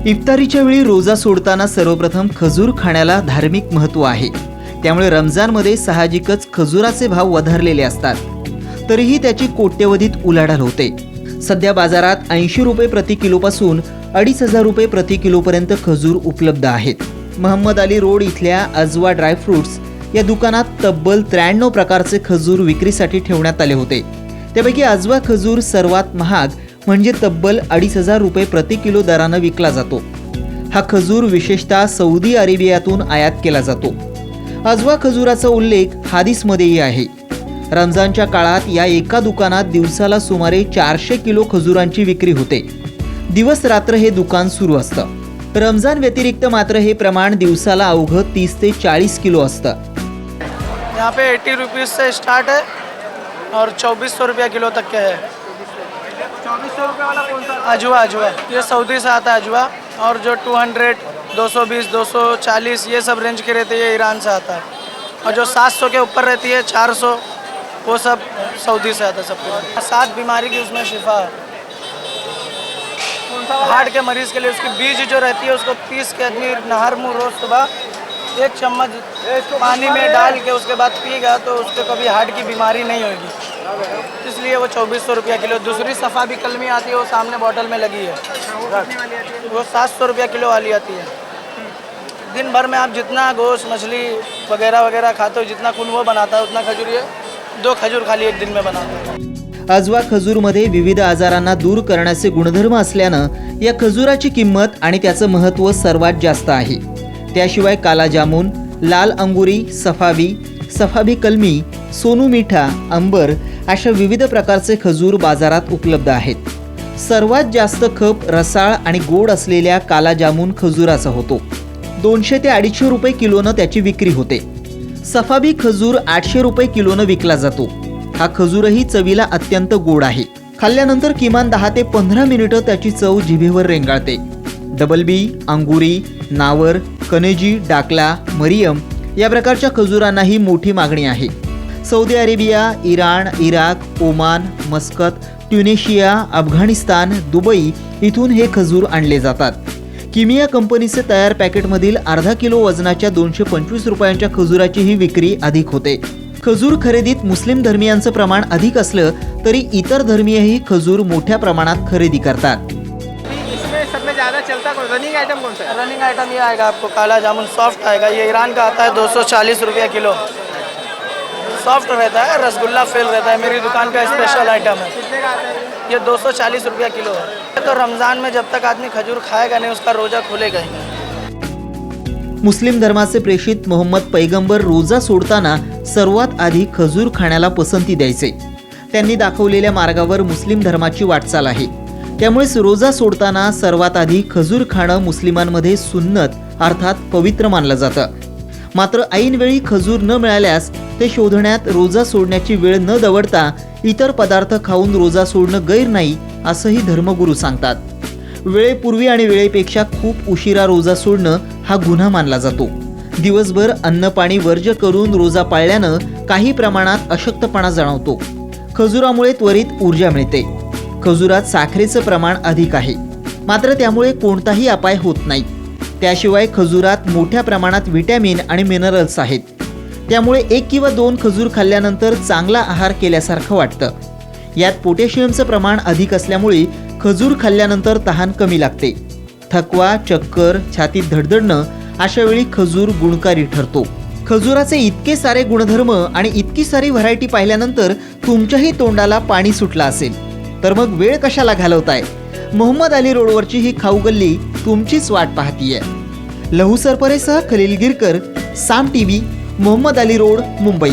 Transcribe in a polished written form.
इफ्तारीच्या वेळी रोजा सोडताना सर्वप्रथम खजूर खाण्याला धार्मिक महत्त्व आहे। त्यामुळे रमजानमध्ये साहजिकच खजुराचे भाव वधारलेले असतात, तरीही त्याची कोट्यवधीत उलाढाल होते। सध्या बाजारात 80 रुपये प्रति किलोपासून 2500 रुपये प्रति किलोपर्यंत खजूर उपलब्ध आहेत। मोहम्मद अली रोड इथल्या अजवा ड्रायफ्रुट्स या दुकानात तब्बल 93 प्रकारचे खजूर विक्रीसाठी ठेवण्यात आले होते। त्यापैकी अजवा खजूर सर्वात महाग म्हणजे तब्बल 2500 रुपये प्रति किलो दराने विकला जातो। हा खजूर विशेषतः सौदी अरेबियातून आयात केला जातो। अजवा खजुराचा उल्लेख हादीसमध्येही आहे। रमजानच्या काळात या एका दुकानात दिवसाला सुमारे 400 किलो खजुरांची विक्री होते। दिवस रात्र हे दुकान सुरू असतं। रमजान व्यतिरिक्त मात्र हे प्रमाण दिवसाला अवघं 30 ते 40 किलो असतं। यहाँ पे 80 रुपीज़ से स्टार्ट है और 2400 रुपया किलो तक के है। 2400 रुपये वाला कौन सा? अजवा ये सऊदी से आता है अजवा, और जो 200, 220, 240 ये सब रेंज की रहती है ईरान से आता है, और जो 700 के ऊपर रहती है 400 वो सब सऊदी से आता है। सब 7 बीमारी की उसमें शिफा है। हार्ट के मरीज़ के लिए उसकी बीज जो रहती है उसको पीस के आदमी नहर मुँह रोज़ सुबह 1 चम्मच पानी में डाल के उसके बाद पिएगा तो उसको कभी हार्ट की बीमारी नहीं होगी। इसलिए वो 2400 रुपया किलो। दूसरी सफ़ा भी कलमी आती है, वो सामने बॉटल में लगी है, वो 700 रुपया किलो वाली आती है। दिन भर में आप जितना गोश्त मछली वगैरह वगैरह खाते हो, जितना खून वो बनाता है उतना खजूर ये 2 खजूर खाली एक दिन में बनाता है। अजवा खजूरमध्ये विविध आजारांना दूर करण्याचे गुणधर्म असल्यानं या खजुराची किंमत आणि त्याचं महत्त्व सर्वात जास्त आहे। त्याशिवाय काला जामुन, लाल अंगुरी, सफावी कलमी, सोनू मीठा, अंबर अशा विविध प्रकारचे खजूर बाजारात उपलब्ध आहेत। सर्वात जास्त खप रसाळ आणि गोड असलेल्या काला जामुन खजुराचा होतो। 200 ते 250 रुपये किलोनं त्याची विक्री होते। सफावी खजूर 800 रुपये किलोनं विकला जातो। हा खजूरही चवीला अत्यंत गोड आहे। खाल्ल्यानंतर किमान 10 ते 15 मिनिटं त्याची चव जिभेवर रेंगाळते। डबल बी, अंगुरी, नावर, कनेजी, डाकला, मरियम या प्रकारच्या खजुरांनाही मोठी मागणी आहे। Saudi Arabia, Iran, Iraq, Oman, Muscat, Tunisia, Afghanistan, Dubai इथून हे खजूर आणले जातात। किमिया कंपनीचे तयार पॅकेटमधील अर्धा किलो वजनाच्या 225 रुपयांच्या खजुराची ही विक्री अधिक होते। खजूर खरेदीत मुस्लिम धर्मियांचं प्रमाण अधिक असलं तरी इतर धर्मीयही खजूर मोठ्या प्रमाणात खरेदी करतात। इसमें सब में ज़्यादा चलता कौन रनिंग आइटम कौन सा है? रनिंग आइटम ये आएगा आपको काला जामुन सॉफ्ट आएगा। ये ईरान का आता है 240 रुपया किलो। सॉफ्ट रहता है, रसगुल्ला फेल रहता है। मेरी दुकान का स्पेशल आइटम है। कितने का आता है? ये 240 रुपया किलो है। तो रमज़ान में जब तक आदमी खजूर खाएगा नहीं उसका रोज़ा खुलेगा ही नहीं। मुस्लिम धर्माचे प्रेषित मोहम्मद पैगंबर रोजा सोडताना सर्वात आधी खजूर खाण्याला पसंती द्यायचे। त्यांनी दाखवलेल्या मार्गावर मुस्लिम धर्माची वाटचाल आहे। त्यामुळेच रोजा सोडताना सर्वात आधी खजूर खाणं मुस्लिमांमध्ये सुन्नत अर्थात पवित्र मानलं जातं। मात्र ऐनवेळी खजूर न मिळाल्यास ते शोधण्यात रोजा सोडण्याची वेळ न दवडता इतर पदार्थ खाऊन रोजा सोडणं गैर नाही असंही धर्मगुरू सांगतात। वेळेपूर्वी आणि वेळेपेक्षा खूप उशिरा रोजा सोडणं हा गुन्हा मानला जातो। दिवसभर अन्न पाणी वर्ज्य करून रोजा पाळल्यानं काही प्रमाणात अशक्तपणा जाणवतो। खजुरामुळे त्वरित ऊर्जा मिळते। खजुरात साखरेचं प्रमाण अधिक आहे, मात्र त्यामुळे कोणताही अपाय होत नाही। त्याशिवाय खजुरात मोठ्या प्रमाणात व्हिटॅमिन आणि मिनरल्स आहेत। त्यामुळे 1 किंवा 2 खजूर खाल्ल्यानंतर चांगला आहार केल्यासारखं वाटतं। यात पोटॅशियमचं प्रमाण अधिक असल्यामुळे खजूर खाल्ल्यानंतर तहान कमी लागते। थकवा, चक्कर, छातीत धडधडणं अशा वेळी खजूर गुणकारी ठरतो। खजुराचे इतके सारे गुणधर्म आणि इतकी सारी व्हरायटी पाहिल्यानंतर तुमच्याही तोंडाला पाणी सुटलं असेल, तर मग वेळ कशाला घालवताय? मोहम्मद अली रोडवरची ही खाऊ गल्ली तुमचीच वाट पाहतीये। लहू सरपरेसह खलील गिरकर, साम टीव्ही, मोहम्मद अली रोड, मुंबई।